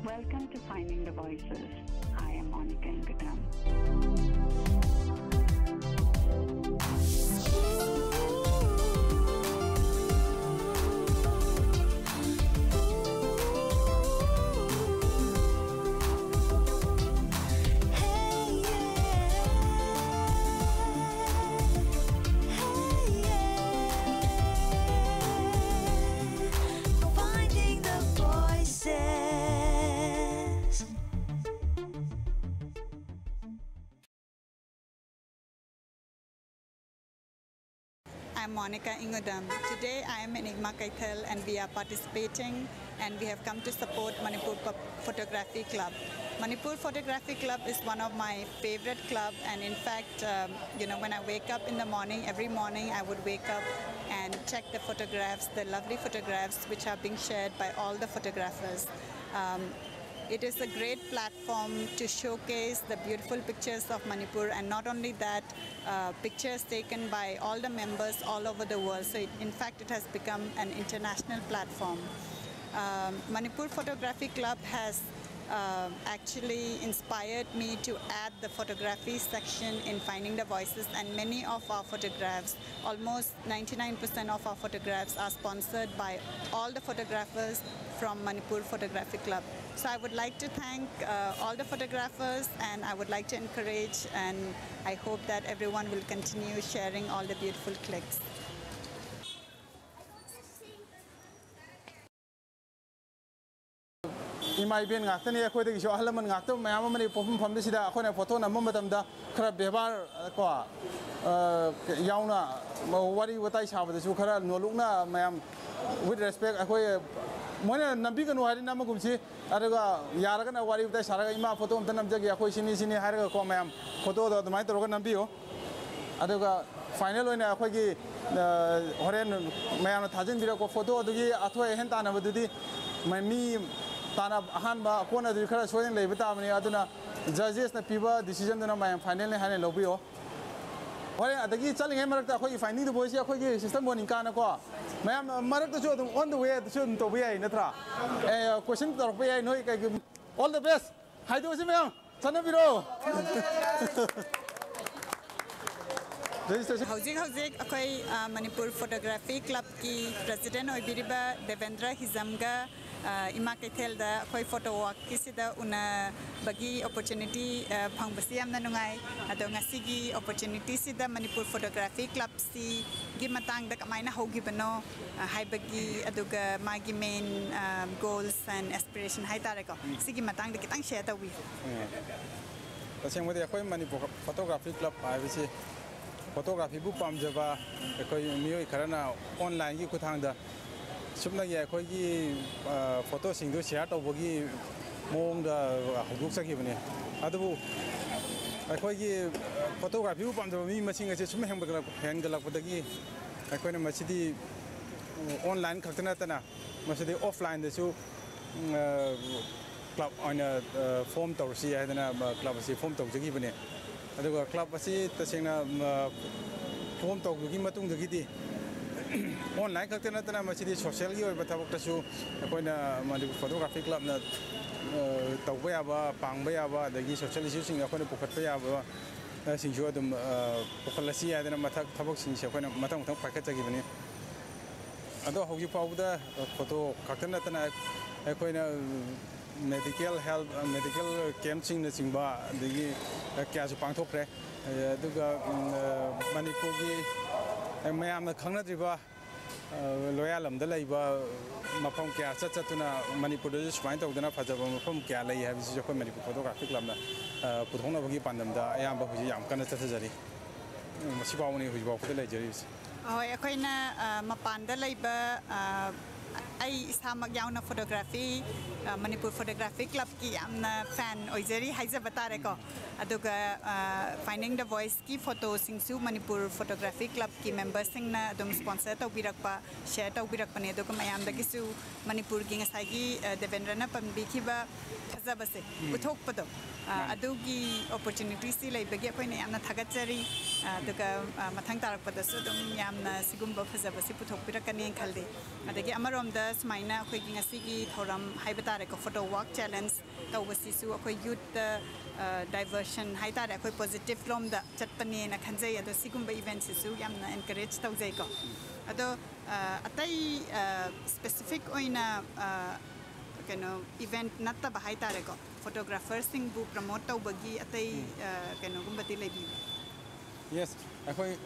Welcome to Finding the Voices. I am Monica Ingadam. I'm Monica Ingadam. Today I am in Keithel and we are participating and we have come to support Manipur Photography Club. Manipur Photography Club is one of my favorite clubs, and in fact, when I wake up in the morning, every morning I would wake up and check the photographs, the lovely photographs which are being shared by all the photographers. It is a great platform to showcase the beautiful pictures of Manipur, and not only that, pictures taken by all the members all over the world. So in fact, it has become an international platform. Manipur Photography Club has actually inspired me to add the photography section in Finding the Voices, and many of our photographs, almost 99% of our photographs, are sponsored by all the photographers from Manipur Photography Club. So I would like to thank all the photographers, and I would like to encourage, and I hope that everyone will continue sharing all the beautiful clicks. In my being after the aquatic show, Halaman after my amamani from this photo and moment the crab bevar yauna, what I have the Sukara, no luna, ma'am, with respect, when a big and wide Namakumsi, Araga, Yaragana, what if the Saragama photo, Tanamjaki, Akoshini, Haraga, Comam, photo of the Maitorogan Bio, Adaga, final when I Hogi, Horen, Mayam Tajan Biro photo, the Atwa Hentana, Vadudi, my me. Tana Hanba, Kona, the Kara Swing, Levitamini, Aduna, judges, the people, decision, and my finally had a lobby. Why the key telling him that you finding the voice of your system in Kanaka? Ma'am, Maraka showed them on the way to shouldn't be in the tra. A question to the I know all the best. Hi, do you son of your Hauzik, Manipur Photography Club ki President Oibiriba Devendra Hizamga Ima Keithel da koi photo walk kisida una bagi opportunity pangbasi amna nungai ado ngasigi opportunity sida Manipur Photography Club si gimatang da kamaina hogi bano hai bagi aduga magi main goals and aspiration hai tareko sigi matang da kitang share tawi taseng mo de koi Manipur Photography Club ai bi photography bu pamjaba koi mioi karana online gi kuthangda subna ye koi gi photo singdu share tawgi mongda huduk sakibane adu koi gi photography bu pamjaba mi masing ase sum henggalak padagi koi na masidi online khaktana tana masidi offline da su club on a form tawsi adana club ase form tawjagi bane aduga club ase tasengna form tawgi matung dagidi online kaktana tana masidi social gi oiba thabak tasu akoina Manipur Photography Club na tawba yaba pangba yaba dagi social issues sing akoina pukhatpa yaba singju adum pukhalasi adana mathak thabak sing akoina matang matang paikachagi bani ado hogi pawda photo kaktana tana akoina medical health medical camp sing na singba dagi kya su pangthokre aduga Manipur gi mayam na khangna driba loyalam da laiba mafam kya chatuna Manipur da swain tawdana phajaba mafam kya lai ha bisi jokoi Manipur Photography Club na puthongna bagi pandam da ayam ba huji yam kana chathajari masibawni huji baw da laijari oi akoina mapanda laiba ai isamak yauna photography Manipur Photography Club ki amna fan oizeri haiza batare ko aduga Finding the Voice ki photo singsu Manipur Photography Club ki members sing na adum sponsor taw birakpa share taw birakpa ne aduga mayam da kisu Manipur gi ngasai gi Devendra na pambi ki ba khazabase uthok pado adugi opportunity si lai bagi ko ne amna thagachari aduga mathang tarak pada su dum yamna sigumba khazabase puthok birakani khalde adagi amarom da smaina akhoi gi ngasi gi thoram haibata re ko photo walk challenge tawasi su akhoi youth diversion haitare akhoi positive lom da chatpani na khanjai ado sigumba event su yamna encourage tawjai ko ado atai specific oina kano event natta ba haitare ko photographers sing bu promote tawbagi atai kano gumbati lebi Yes, akhoi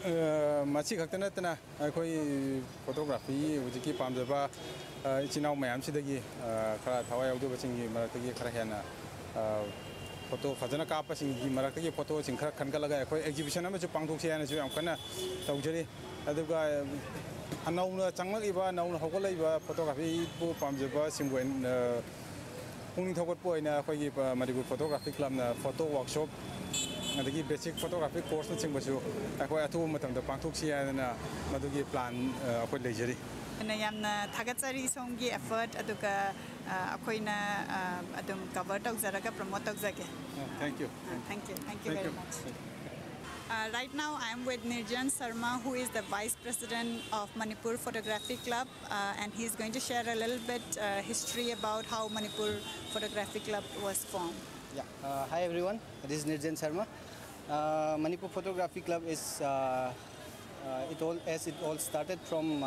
machi khaktana tana akhoi photography ujiki pamjaba ichinau mayam sidagi khara thawai yaudu bachingi maratagi khara hena photo fajana kapa singi maratagi photo sing khara khankalaga akhoi exhibition ama chu pangthok se ana chu yam kana tawjari aduga anauna changlaiba nauna hogolaiba photography bu pamjaba singwen pungning thogot poina akhoi Manipur Photography Club na photo workshop adagi basic photography course na chingbasu akhoi athu matam da pangthok sia na madugi plan akhoi leijari na yamna thagatsari songi effort aduga akhoina adum cover tawjaraga promote tawjage thank you very much right now I am with Nirjan Sharma, who is the Vice President of Manipur Photography Club, and he's going to share a little bit history about how Manipur Photography Club was formed. Yeah. Hi everyone, this is Nirjan Sharma. Manipur Photography Club is it all started from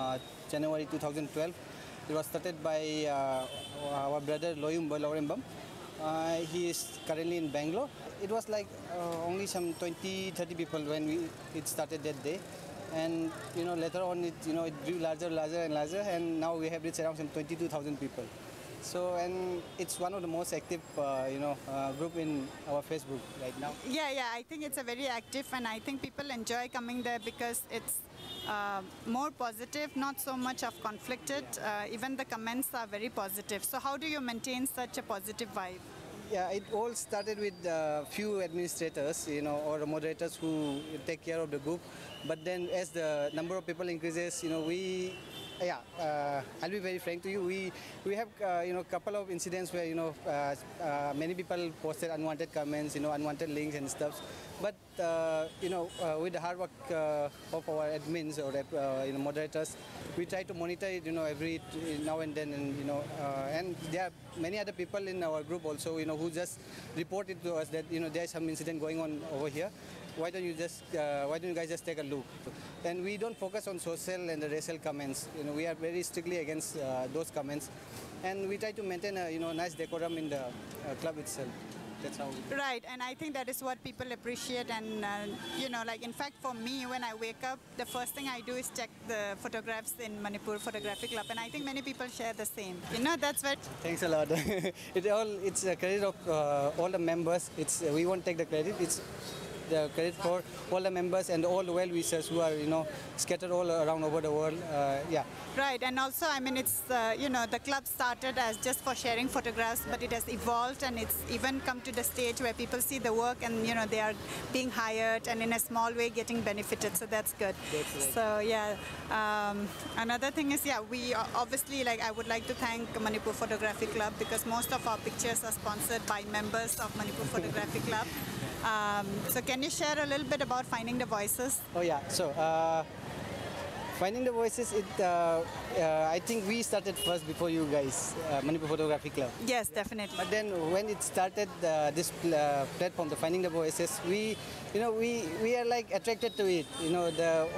January 2012. It was started by our brother Loyum Bolorembam. He is currently in Bangalore. It was like only some 20-30 people when it started that day, and later on it grew larger and larger, and now we have reached around some 22,000 people. So, and it's one of the most active group in our Facebook right now. Yeah, I think it's a very active, and I think people enjoy coming there because it's more positive, not so much of conflicted. Even the comments are very positive. So how do you maintain such a positive vibe? Yeah, it all started with a few administrators, or moderators who take care of the group. But then as the number of people increases, I'll be very frank to you. We have couple of incidents where many people posted unwanted comments, unwanted links and stuff. But with the hard work of our admins or moderators, we try to monitor it every now and then, and there are many other people in our group also who just reported to us that there's some incident going on over here. Why don't you guys just take a look? And we don't focus on social and the racial comments. We are very strictly against those comments, and we try to maintain a nice decorum in the club itself. That's how we do. Right, and I think that is what people appreciate. And like in fact, for me, when I wake up, the first thing I do is check the photographs in Manipur Photography Club, and I think many people share the same. That's what. Thanks a lot. It's a credit of all the members. We won't take the credit. It's the credit for all the members and all the well-wishers who are scattered all around over the world. Yeah. Right, and also it's the club started as just for sharing photographs, but it has evolved, and it's even come to the stage where people see the work and they are being hired and in a small way getting benefited. So that's good. That's right. So yeah, another thing is we obviously I would like to thank Manipur Photography Club because most of our pictures are sponsored by members of Manipur Photography Club. So can you share a little bit about Finding the Voices? Oh yeah, so Finding the Voices, I think we started first before you guys, Manipur Photography Club. Yes, definitely. But then when it started, this platform, the Finding the Voices, we are like attracted to it.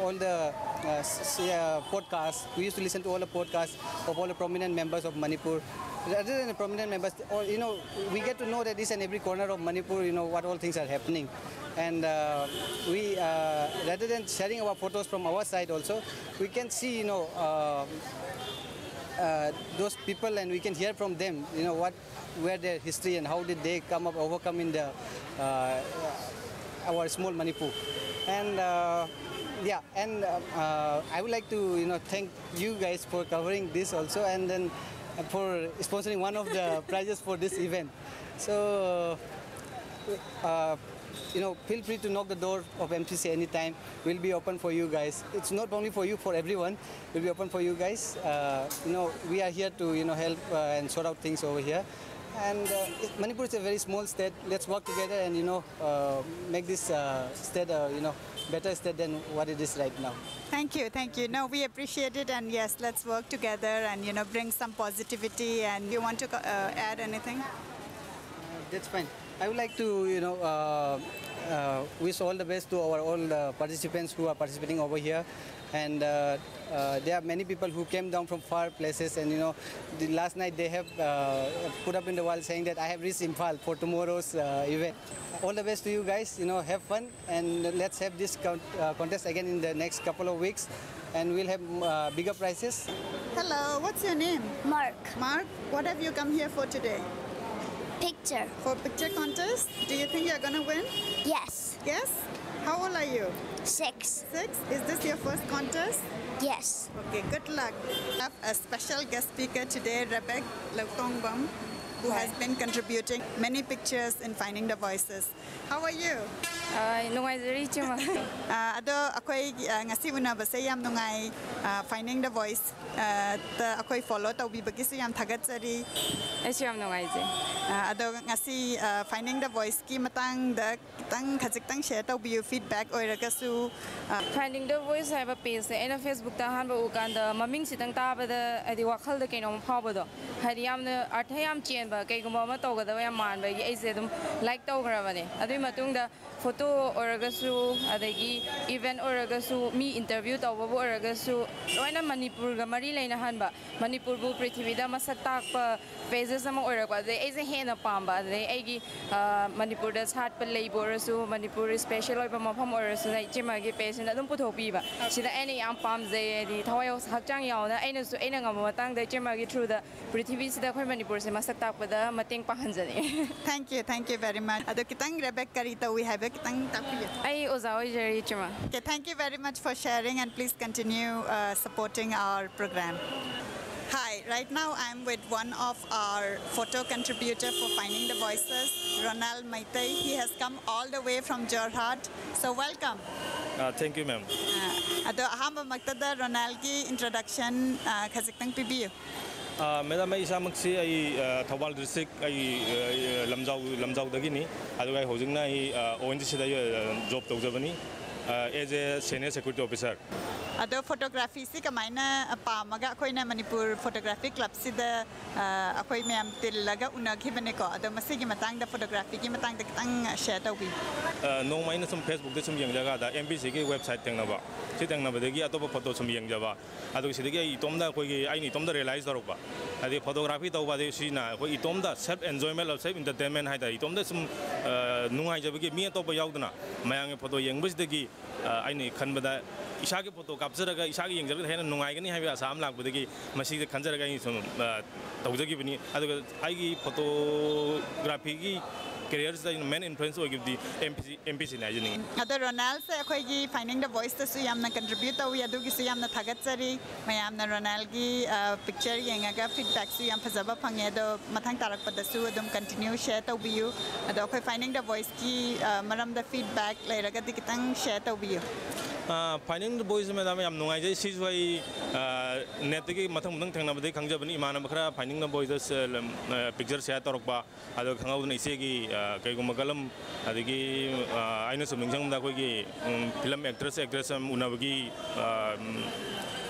All the podcasts. We used to listen to all the podcasts of all the prominent members of Manipur. Rather than the prominent members, we get to know that each and every corner of Manipur, what all things are happening. And we, rather than sharing our photos from our side also, we can see, those people, and we can hear from them, where their history and how did they overcome in the our small Manipur. And I would like to thank you guys for covering this also, and then for sponsoring one of the prizes for this event. So feel free to knock the door of MCC anytime. We'll be open for you guys. It's not only for you, for everyone. We'll be open for you guys. We are here to help and sort out things over here. And Manipur is a very small state. Let's work together and make this state better state than what it is right now. Thank you, thank you. No, we appreciate it, and yes, let's work together and bring some positivity. And you want to add anything? That's fine. I would like to wish all the best to all participants who are participating over here. And there are many people who came down from far places, and the last night they have put up in the wall saying that I have reached Imphal for tomorrow's event. All the best to you guys. Have fun, and let's have this contest again in the next couple of weeks, and we'll have bigger prizes. Hello, what's your name? Mark. Mark, what have you come here for today? Picture. For picture contest? Do you think you're gonna win? Yes. Yes? How old are you? 6. 6? Is this your first contest? Yes. Okay, good luck. We have a special guest speaker today, Rebecca Lautongbam, who has been contributing many pictures in Finding the Voices. How are you? Nungaizari chuma. Ado akoy ngasi unabase yam nungai Finding the Voice ta akoy follow tawbibagi su yam thagatsari. Asu yam nungaije. Ado ngasi Finding the Voice ki matang da kitang khajik share tawbiu feedback oiraga su Finding the Voice haiba page ne ena Facebook ta han ba ukanda maming sitang tabada adi wakhal da kaino phawbado hari yamna artha yam chen ba kaigumba ma tawgada yam man ba ai se dum like tawgrabane adui matung photo oragasu adagi event oragasu mi interview tawba oragasu loina Manipur ga mari leina hanba Manipur bu prithivida masak takpa pages ama oragwa de ai se hena pamba de aigi Manipur da chat pa leiborasu Manipur special oiba mafam orasu dai chima gi page na dum puthopi ba sida any am pam je di thawai hakchang yauna aina su aina ngam matang da chima gi through the prithvi sida khoi Manipur se masak takpa da mateng pahanjani. Thank you very much. Ado kitang Rebecca karita we have kitang tapiya. Ai ozawai jari chima. Okay, thank you very much for sharing, and please continue supporting our program. Hi, right now I'm with one of our photo contributors for Finding the Voices, Ronald Meiteilon. He has come all the way from Jorhat, so welcome. Thank you, ma'am. Ado ahamba magtada Ronald ki introduction khajikang pibiyo. Madam, I am Thawal district. I Lamjau dagini. I housing na ONGC job tawjabani as a senior security officer. Ado photography si kamaina pamaga akoy na Manipur Photography Club sida akoy mayam tilaga unagibane ko. Ado masigi matang da photography ki matang da kitang share tawbi. No minus some Facebook de some young jaga MBC ki website teng na ba. Si teng na ba degi atopa photo some young jaba. Ado sidegi itomda koi ai ni tomda realize darok ba. Adi photography tawba de si na koi itomda self enjoyment of self entertainment hai da itomda some nungai jabagi mi atopa yaudna mayang photo young bus degi ai ni khanbada Ishaki photo capture Ishaki young jaga hen nungai gani hai ba sam lag budegi masi khanjara ga some tawjagi bani ado ai photography ki careers the main influence will give the MPC nationing. Ado Ronald se akoy gi Finding the Voice su yam na contribute wi adu gi su yam na thagatsari mayam na Ronald gi picture yengaga feedback su yam phajaba phangye do mathang tarak pada su adum continue share tawbiu ado akoy Finding the Voice ki maram da feedback leiraga di kitang share tawbiu. Finding the Voice madam yam nungai jai si wai net ki mathang mathang thangna bade khangjabani imana bakra Finding the Voices picture share torokba ado khangau na ise gi kaigum galam adigi aina sumningsang da koi gi film actress unabagi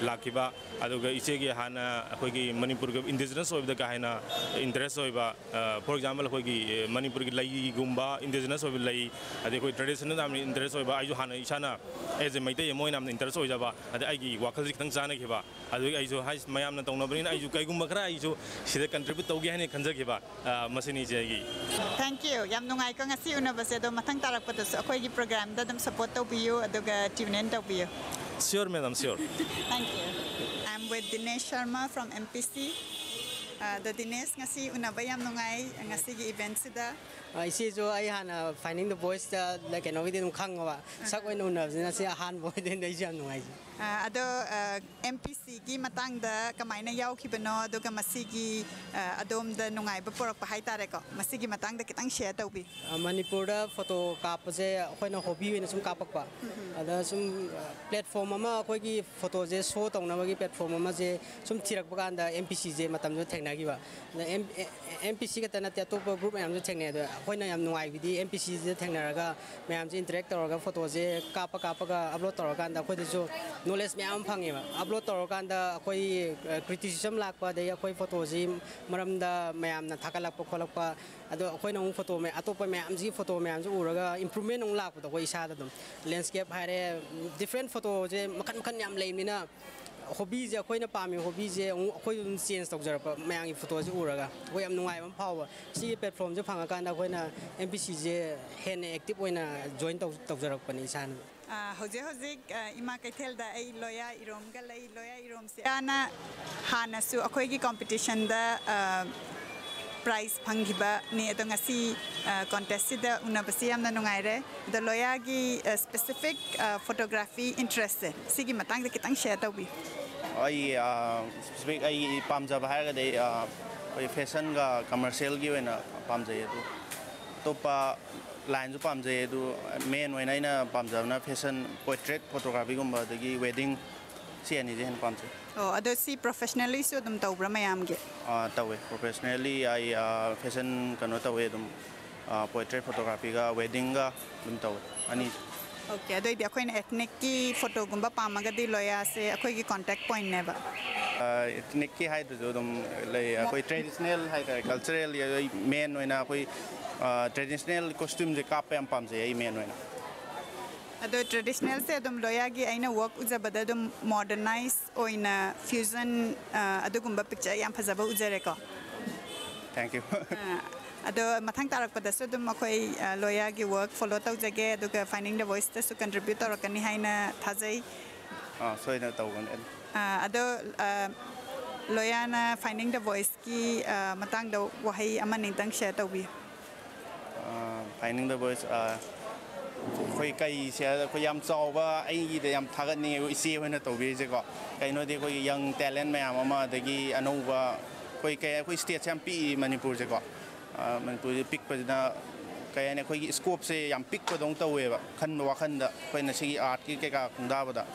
lakiba aduga ise gi hana koi gi Manipur gi indigenous of the kahina interest oiba for example koi gi Manipur gi lai gumba indigenous of lai adi koi traditional am interest oiba ayu hana isana as a Meitei moi nam interest oijaba adi ai gi wakhal gi tang jana khiba adu ai jo hais mayam na tong nabani ai ju kai gumba khara ai jo sida contribute togi hani khanja khiba masini jegi. Thank you. Yam nungai ko ngasi unabase do mathang tarak pada su akoy gi program da dam support tawbiu aduga tune in tawbiu. Sure madam, sure. Thank you. I'm with Dinesh Sharma from MPC. The Dinesh ngasi unabayam nungai ngasi gi event sida इसेजो आई हाना finding the voice द कैनो भी दम खंगवा सक ओइन उनबजना से हान बोय देन दै जाम नुआइ अदो MPC की मतंग द कमाइना याउखिबनो अदुगा मसीगी अदोम द नुंगाइबा पोरक हाइ तारेको मसीगी मतंग द कितंग शेयर तौबी मणिपुर द फोटो कापसे अखोइना हॉबी वेना सुम कापकपा अदा सुम प्लेटफॉर्म अमा अखोइगी फोटो जे शो तौनबगी प्लेटफॉर्म अमा जे सुम थिरक बगान द MPC जे मतम जो थेंगनागिबा MPC का तना अतोप ग्रुप मैम जो थेंगने द अखोइना याम नुंगाइबिदी MPC जे थेंगनारगा मैम जे इंटरेक्ट तौरगा फोटो जे कापका अपलोड तौरगा द अखोइदसु नॉलेज मैम फंगेबा अपलोड तौरकांदा अखोई क्रिटिसिज्म लाकपा दे अखोई फोटो जी मरमदा मैम थाकलकपा खोलकपा अदो अखोइना उ फोटो में अतोप मैम जी फोटो मैम जो उरगा इंप्रूवमेंट उ लाकपा अखोई इसादा दम लैंडस्केप हारे डिफरेंट फोटो जे मखन मखन याम लेमिना हॉबी जे अखोइना पामी हॉबी जे अखोई चेंज तौजरपा मैम की फोटो जे उरगा अखोई याम नुंगाइ बम फाव सी प्लेटफॉर्म जे फंगाकांदा अखोइना MPC जे हेन एक्टिव ओइना जॉइन तौजरपनी इसाना हौजे हौजिक इमा कैथेल दा आई लोया इरोम गा लई लोया इरोम से आना हानसु अखोइगी कॉम्पिटिशन दा प्राइज फंगिबा ने अदो ngasi contest da unabasi yamna nungaire the loya gi specific photography interest sigi matang da kitang share tawbi ai specific ai pamja ba ha ga dei oi fashion ga commercial gi wena pamja adu topa line जो palm जाए तो main वही ना palm जाना fashion portrait photography गुम्बा दगी wedding see any जे palm जाए ओ अदो सी professionally सो तुम तौब्रा मयाम गे तवे प्रोफेशनली आई फैशन कनो तवे तुम पोर्ट्रेट फोटोग्राफी का वेडिंग का तुम तवे अनि ओके अदो इदि अखोइन एथनिक की फोटो गुम्बा पामागा दि लोया से अखोइ की कांटेक्ट पॉइंट नेबा एथनिक की हाइट जो तुम ले कोई ट्रेडिशनल हाइट कल्चरल या मेन वही ना कोई ट्रेडिशनल कॉस्ट्यूम जे कापे हम पाम जे मेन वही ना अदो ट्रेडिशनल से तुम लोया की आइना वर्क उजबदा तुम मॉडर्नाइज ओइना फ्यूजन अदो गुम्बा पिक्चर याम फजबा उजरे को थैंक यू अदो मथंग तारक पदसो तुम अखोइ लोया की वर्क फॉलो तौ जगे अदुगा फाइंडिंग द वॉइस तसु कंट्रीब्यूट तौरकनी हाइना थाजै सोइना तौगन अदो लोया ना फाइंडिंग द वॉइस की मतंग द वहाई अमा निंतंग शेयर तौबी फाइंडिंग द वॉइस कोई कई से कोई याम चावबा आई दे याम थागनी इसे होना तौबी जे को कइनो दे कोई यंग टैलेंट मैम अमा दगी अनौबा कोई कय कोई स्टेट याम पी मणिपुर जे को मणिपुर पिक पजना कय ने कोई स्कोप से याम पिक पदों तौवेबा खन वाखन द कोई नसी आर्ट की केका खुंदाबदा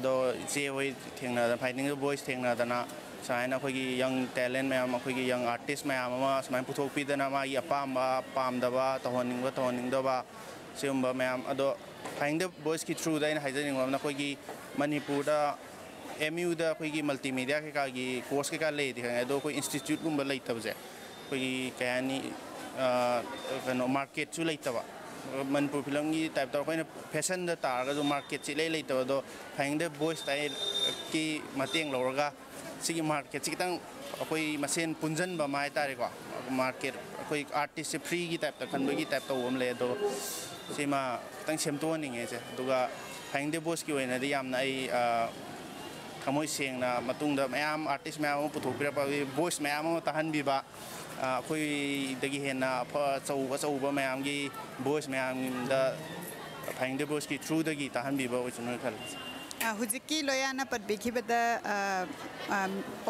अदो इसे होई थेंगना फाइंडिंग द वॉइस थेंगना दना साइना कोई यंग टैलेंट मैम कोई यंग आर्टिस्ट मैम अमा समाय पुथोकपीदना मा अपामबा पामदबा तहोनिंगदबा सिगुम्बा मैम अदो फाइंडिंग द वॉइस की थ्रू दा हाइजनिंगना कोई मणिपुर दा MU दा कोई मल्टीमीडिया के का कोर्स के का ले दी है अदो कोई इंस्टीट्यूट गुम्बा लेतबजे कोई कयानी कनो मार्केट चु लेतबा मनपुर फिल्म की टाइप तो कोई फैशन द तारगा जो मार्केट से ले लेतबा दो फाइंडिंग द वॉइस स्टाइल की मतेंग लौरगा सिगी मार्केट सितंग कोई मसेन पुंजन बा माय तारे को मार्केट कोई आर्टिस्ट से फ्री की टाइप तो खनबगी टाइप तो ओम ले दो सिमा तंग सेमतो निंगे जे दुगा फाइंडिंग द वॉइस की वना दि यामना आई खमोय सेंगना मतुंग द मैम आर्टिस्ट मैम पुथोपिरपा वॉइस मैम तहनबिबा कोई दगी हेना चौबा मैम की वॉइस मैम द फाइंडिंग द वॉइस की थ्रू दगी तहनबिबा ओइसनो खल हुजिकी लोया ना पदबिखिबदा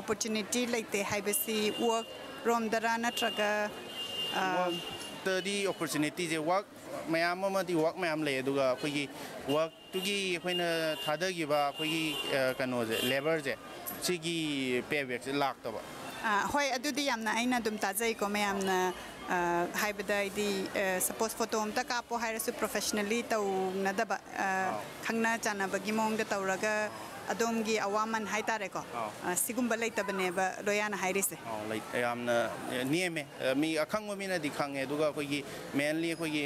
opportunity लेते हाइबसी वर्क रोम दरा नत्रगा दी opportunity जे वर्क मैम अमदी वर्क मैम ले दुगा कोई वर्क तुगी कोइना थादगिबा कोई कनो जे लेबर जे सिगी पेबैक से लाक्तबा होय अदुदी यामना आइना दुम ताजै को मैमना हाइबदा इदी सपोज फोटो अमता कापो हाइरसु प्रोफेशनली तौ नदबा खंगना चानाबगी मोंग द तौरगा अदोमगी अवामन हाइतारे को सिगुम्बा लेतबनेबा लोयाना हाइरिसे लाइक यामना नियमे मी अखंग मिना दि खंगे दुगा कोई मेनली कोई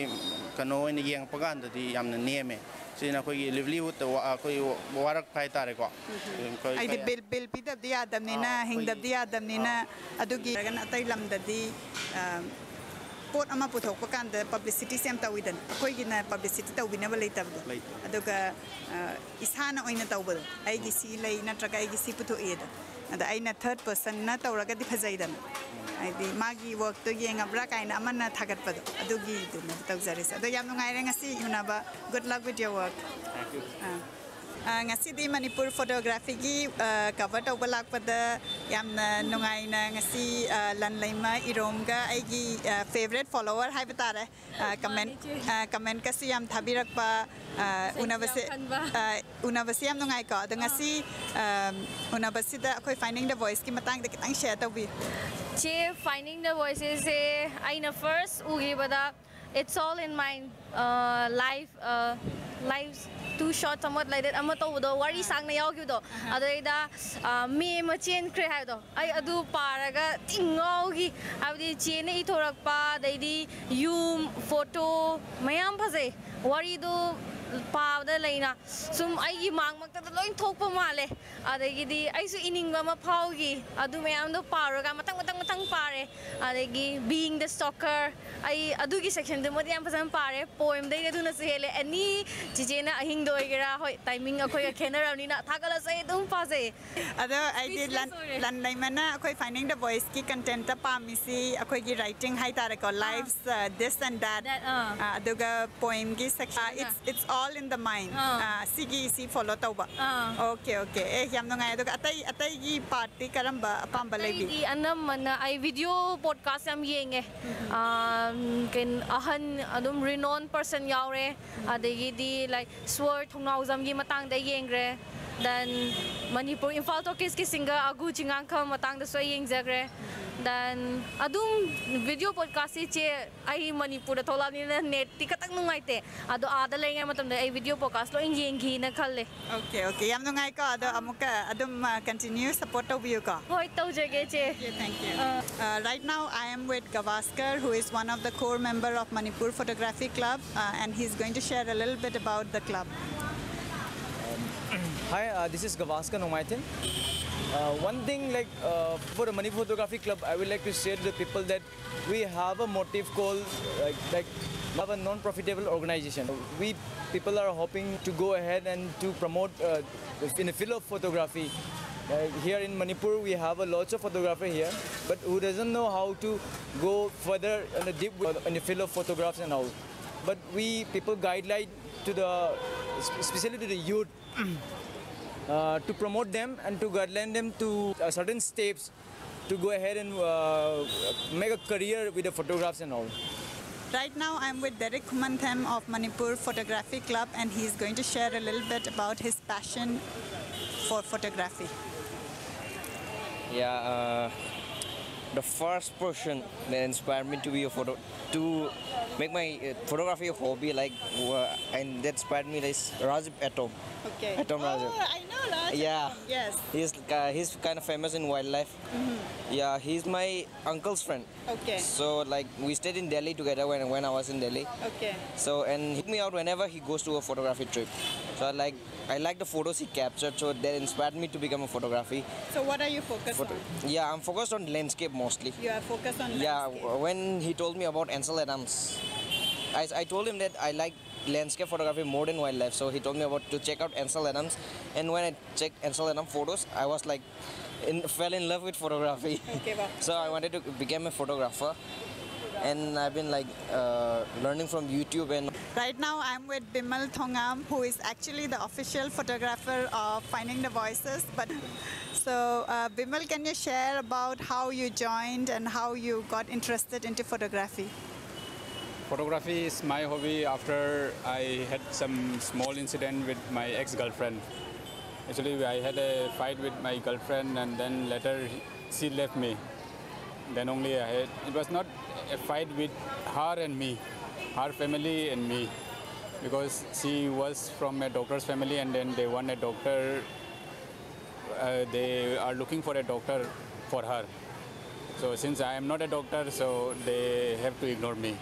कनो इन येंग पगान दि यामना नियमे सिना कोई लिवलीहुड कोई वारक हाइतारे को आई बिल पिदब दि आदमनिना हिंगदब दि आदमनिना अदुगी रगन अतै लमददि पोट अमा पुथोक कांद पब्लिसिटी सेम तविदन अखोइगिना पब्लिसिटी तविनबा लेतबदो अदुगा इसाना ओइना तवबदो आइगी सी लई नत्रगा आइगी सी पुथोएदा अदा आइना थर्ड पर्सन ना तवरगा दि फजैदन ꯍꯥꯏꯗꯤ ꯃꯥꯒꯤ ꯋꯥꯔꯛꯇꯣ ꯌꯦꯡꯉꯕ꯭ꯔꯥ ꯀꯥꯏꯅ ꯑꯃꯅ ꯊꯥꯒꯠꯄꯗꯣ ꯑꯗꯨꯒꯤꯗꯨꯅ ꯇꯧꯖꯔꯤꯁꯦ ꯑꯗꯣ ꯌꯥꯝ ꯅꯨꯡꯉꯥꯏꯔꯦ ꯉꯁꯤ ꯎꯅꯕ good luck with your work ngasi di Manipur photography gi cover tauba lakpada yamna nungaina ngasi lan laima iromga aigi favorite follower haiba tare comment kasi yam thabirakpa unabasi yam nungai ko ado ngasi unabasi da akoi finding the voice ki matang da kitang share taubi che finding the voices se aina first ugibada it's all in my life two shots somewhat like that ama tawdo wari sangna yawgido adaida me ma chen kre haido ai adu paraga tingaugi abdi chene ithorakpa daidi yum photo mayam phase wari do paada leina sum ai mangmakta da loin thokpa male adagi di ai su iningba ma phaugi adu mayam do paraga matang pare adagi being the stalker ai adugi section de modi am phasam pare poem dei na duna se hele ani jijena ahing do igera hoi timing akoi ka khenar ni na thagala sai dum phase ado ai di lan laimana akoi finding the voice ki content ta pamisi akoi gi writing hai tare ko lives this and that aduga poem gi section it's all in the mind sigi si follow tauba okay yam no ngai aduga atai gi party karamba pamba lebi di anam mana ai video podcast am yenge ken ahan adum renowned person yaure adagi di like swar thongnau jam gi matang da yengre then Manipur Imphal Talkies ki singer agu chingang kha matang da so yengjagre then adum video podcast che ai Manipur da thola ni net ti katang nungai te ado ada lengai matam da ai video podcast lo yengi na khalle okay yam nungai ko ado amuka adum continue support to you ko hoi to jage che thank you right now I am with Gavaskar who is one of the core member of Manipur Photography Club and he's going to share a little bit about the club Hi, this is Gavaskar Meiteilon. One thing for the Manipur Photography Club, I would like to say to the people that we have a motive called like have a non-profitable organization. We people are hoping to go ahead and to promote in the field of photography. Here in Manipur, we have a lots of photographer here, but who doesn't know how to go further in the deep in the field of photographs and all. But we people guideline to the especially to the youth. To promote them and to guideline them to certain steps to go ahead and make a career with the photographs and all. Right now I'm with Derek Manthem of Manipur Photography Club and he's going to share a little bit about his passion for photography. Yeah, the first person that inspired me to be to make my photography a hobby, and that inspired me is Rajib Atom. Okay. Atom Rajib. I know Rajib. Yeah. Yes. He's kind of famous in wildlife. Yeah, he's my uncle's friend. Okay. So we stayed in Delhi together when I was in Delhi. Okay. So and he took me out whenever he goes to a photography trip. So I like the photos he captured. So that inspired me to become a photography. So what are you focused on? Yeah, I'm focused on landscape mostly. You are focused on landscape. Yeah, when he told me about Ansel Adams, I told him that I like landscape photography more than wildlife. So he told me to check out Ansel Adams. And when I checked Ansel Adams photos, I was fell in love with photography. Okay, wow. So I wanted to become a photographer. And I've been learning from YouTube. And right now I'm with Bimal Thongam, who is actually the official photographer of Finding the Voices. So Bimal, can you share about how you joined and how you got interested into photography? Photography is my hobby after I had some small incident with my ex-girlfriend. Actually, I had a fight with my girlfriend and then later she left me. Then only it was not a fight with her and me, her family and me, because she was from a doctor's family and then they want a doctor, they are looking for a doctor for her. So since I am not a doctor, so they have to ignore me.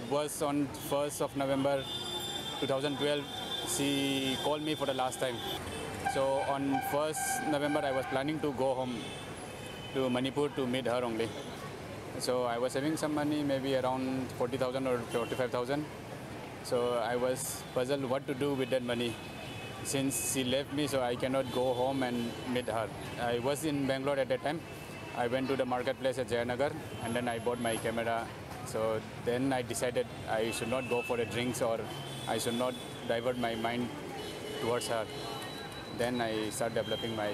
It was on 1st of November 2012, she called me for the last time. So on 1st November, I was planning to go home to Manipur to meet her only. So I was having some money, maybe around 40,000 or 45,000. So I was puzzled what to do with that money. Since she left me, so I cannot go home and meet her. I was in Bangalore at that time. I went to the marketplace at Jayanagar and then I bought my camera. So then I decided I should not go for the drinks or I should not divert my mind towards her. Then I started developing my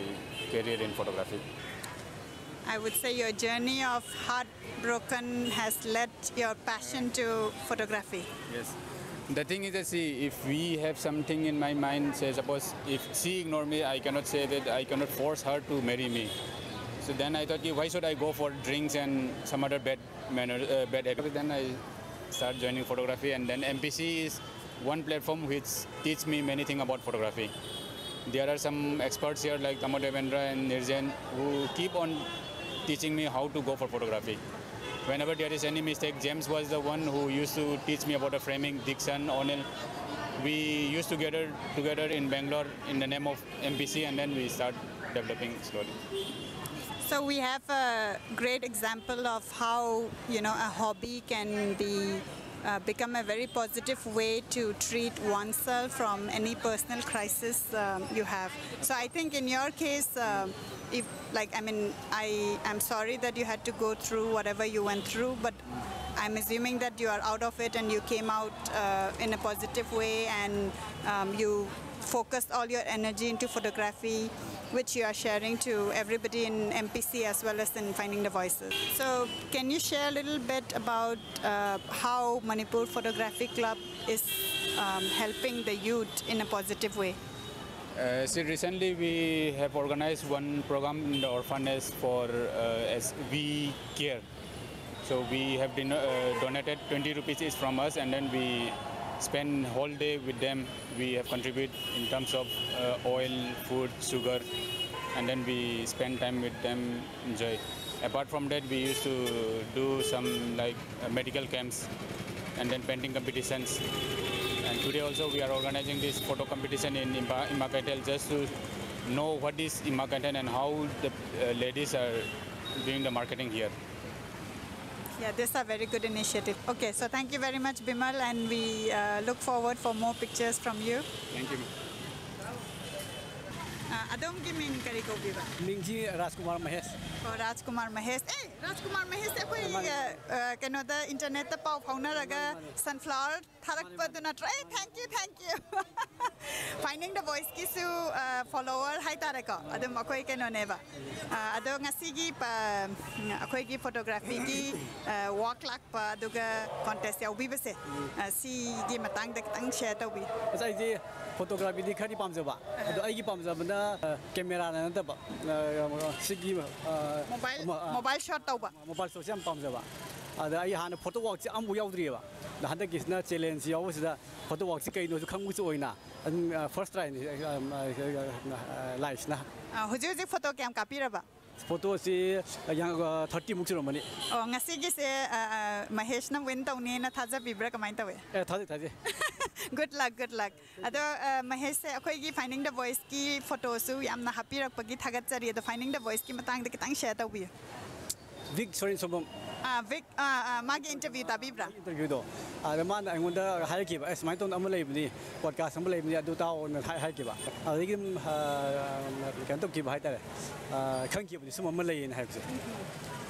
career in photography. I would say your journey of heartbroken has led your passion to photography. Yes. The thing is that, see, if we have something in my mind, say suppose if she ignore me, I cannot say that I cannot force her to marry me. So then I thought, why should I go for drinks and some other bad habits? Then I started joining photography, and then MPC is one platform which teach me many things about photography. There are some experts here like Tamo Devendra and Nirjan who keep on teaching me how to go for photography. Whenever there is any mistake, James was the one who used to teach me about the framing, Dixon, O'Neill. We used to gather together in Bangalore in the name of MPC, and then we start developing slowly. So we have a great example of how, a hobby can be become a very positive way to treat oneself from any personal crisis you have. So I think in your case, I'm sorry that you had to go through whatever you went through, but I'm assuming that you are out of it and you came out in a positive way, and you focused all your energy into photography, which you are sharing to everybody in MPC as well as in Finding the Voices. So can you share a little bit about how Manipur Photography Club is helping the youth in a positive way? See, recently we have organized one program in the orphanage for as we care. So we have donated 20 rupees each from us, and then we spend whole day with them. We have contributed in terms of oil, food, sugar, and then we spend time with them, enjoy. Apart from that, we used to do some medical camps and then painting competitions. And today also we are organizing this photo competition in Keithel just to know what is Keithel and how the ladies are doing the marketing here. Yeah, this is a very good initiative. Okay, so thank you very much, Bimal, and we look forward for more pictures from you. Thank you. Adom ki ming kari ko biba. Mingji Rajkumar Mahesh. Oh, Rajkumar Mahesh. Hey, Rajkumar Mahesh se koi kano da internet ta pau fauna raga sunflower tharak pa duna try. Thank you. Finding the Voice ki su follower hai tareko. Adom akoi kano neba. Ado ngasi gi pa akoi gi photography ki walk lak pa duga contest ya ubi bese. Si gi matang dak tang share ta ubi. Sai ji photography di khari pam jaba. Ado ai gi pam jaba na camera na ta ba. Sigi mobile shot tau ba. Mobile shot jam pam jaba. Ada ai han photo walk ji am bu yaw dri ba. Da han da gisna challenge yaw sida photo walk ji kai no ju khang mu chu oina. First try ni live na. Huju photo cam kapira ba. Photo si yang 30 muk chiro mani. Oh ngasi gi se Mahesh na win tau ni na thaja bibra kamai tawe. Thaje. Good luck. Ado Mahesh se akoi gi Finding the Voice ki photo su yamna happy rak pagi thagat chari ado Finding the Voice ki matang de kitang share tau bi. Vic sorry sobam. Vic magi interview ta bibra. Interview do. Man angonda hai ki ba smai ton amlei ni podcast amlei ni adu taw na hai ki ba. Adi kan to ki ba hai ta. Khang ki bu sum amlei ni hai bu.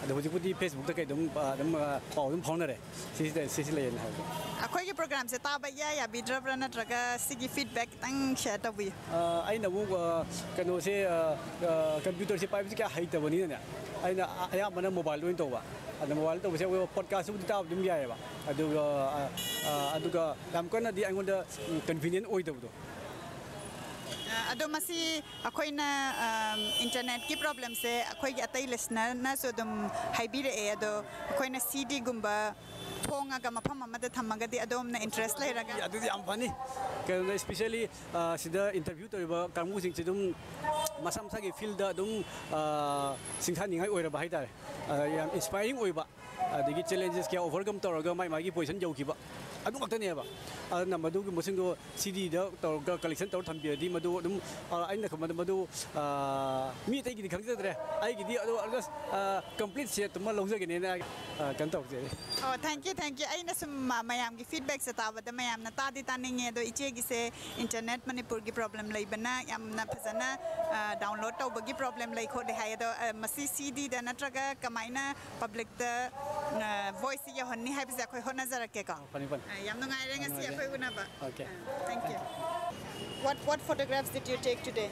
Ado hoji pudi Facebook ta kai dum pau dum phone re. Si lei ni hai. Akoi ki program se ta ba ya bidra brana traga sigi feedback tang share ta bi. Ai na bu kano se computer se pai bi ka hai ta bani na. Ai na aya mana mobile loin to ba. Ada mobile to se podcast bu ta dum ya ba. Aduga yam kana di angonda convenient oi to. Ado masi akoi na internet ki problem se akoi gi atai listener na so dum haibire e ado akoi na CD gumba ponga ga mafam amada thamaga di adom na interest lai raga adu di am fani kana especially sida interview to ba kamu sing chidum masam sa gi field da dum singtha ningai oi ra ba haidare yam inspiring oi ba adigi challenges kya overcome to raga mai magi position jau ki ba ꯑꯗꯨ ꯈꯛꯇꯅꯦꯕ ꯑꯗꯨꯅ ꯃꯗꯨꯒꯤ ꯃꯁꯤꯡꯗꯣ CDꯗ ꯇꯧꯔꯒ collection ꯇꯧꯔ ꯊꯝꯕꯤꯔꯗꯤ ꯃꯗꯨ ꯑꯗꯨꯝ ꯑꯩꯅ ꯈꯟꯕꯗ ꯃꯗꯨ ꯃꯤ ꯑꯇꯩꯒꯤꯗꯤ ꯈꯪꯖꯗ꯭ꯔꯦ ꯑꯩꯒꯤꯗꯤ ꯑꯗꯨ ꯀꯝꯄ꯭ꯂꯤꯠ ꯁꯦꯠꯇꯨꯃ ꯂꯧꯖꯒꯅꯦꯅ ꯀꯩꯅꯣ ꯇꯧꯖꯩ Oh, thank you. ꯑꯩꯅ ꯁꯨꯝ ꯃꯌꯥꯝꯒꯤ ꯐꯤꯗꯕꯦꯛꯁꯦ ꯇꯥꯕꯗ ꯃꯌꯥꯝꯅ ꯇꯥꯅꯤꯡꯉꯦ ꯑꯗꯣ ꯏꯆꯦꯒꯤꯁꯦ ꯏꯟꯇꯔꯅꯦꯠ ꯃꯅꯤꯄꯨꯔꯒꯤ ꯄ꯭ꯔꯣꯕ꯭ꯂꯦꯝ ꯂꯩꯕꯅ ꯌꯥꯝꯅ ꯐꯖꯅ ꯗꯥꯎꯟꯂꯣꯗ ꯇꯧꯕꯒꯤ ꯄ꯭ꯔꯣꯕ꯭ꯂꯦꯝ ꯂꯩ ꯈꯣꯠꯂꯦ ꯍꯥꯏ ꯑꯗꯣ ꯃꯁꯤ CDꯗ ꯅꯠꯇ꯭ꯔꯒ ꯀꯃꯥꯏꯅ ꯄꯕ꯭ꯂꯤꯛꯇ ꯚꯣꯏꯁꯁꯤ ꯌꯧꯍꯟꯅꯤ ꯍꯥꯏꯕꯁꯦ ꯑꯩꯈꯣꯏ ꯍꯣꯠꯅꯖꯔꯛꯀꯦꯀꯣ ꯌꯥꯝ ꯅꯨꯡꯉꯥꯏꯔꯦ ꯉꯁꯤ ꯑꯩꯈꯣই ꯎꯅꯕ Thank you. What photographs did you take today?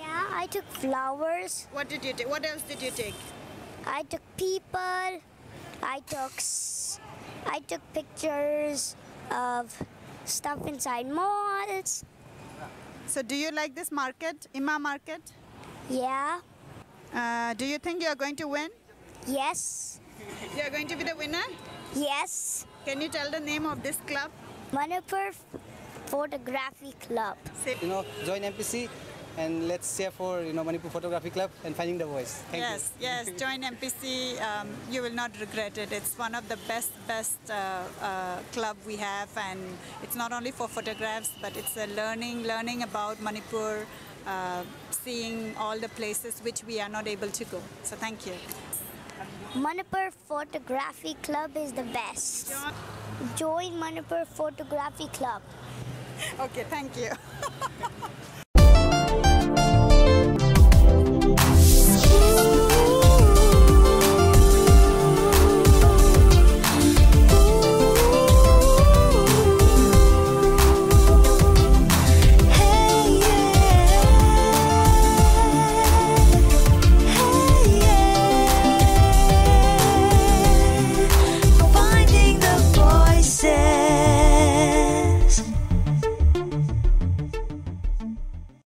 Yeah, I took flowers. What did you take? What else did you take? I took people. I took pictures of stuff inside malls. So do you like this market, Ima market? Yeah. Do you think you are going to win? Yes. You are going to be the winner? Yes. Can you tell the name of this club? Manipur Photography Club. Join MPC and let's cheer for Manipur Photography Club and Finding the Voice. Thank you. Yes, join MPC. You will not regret it. It's one of the best club we have, and it's not only for photographs, but it's a learning about Manipur, seeing all the places which we are not able to go. So thank you. Manipur Photography Club is the best. Join Manipur Photography Club. Okay, thank you.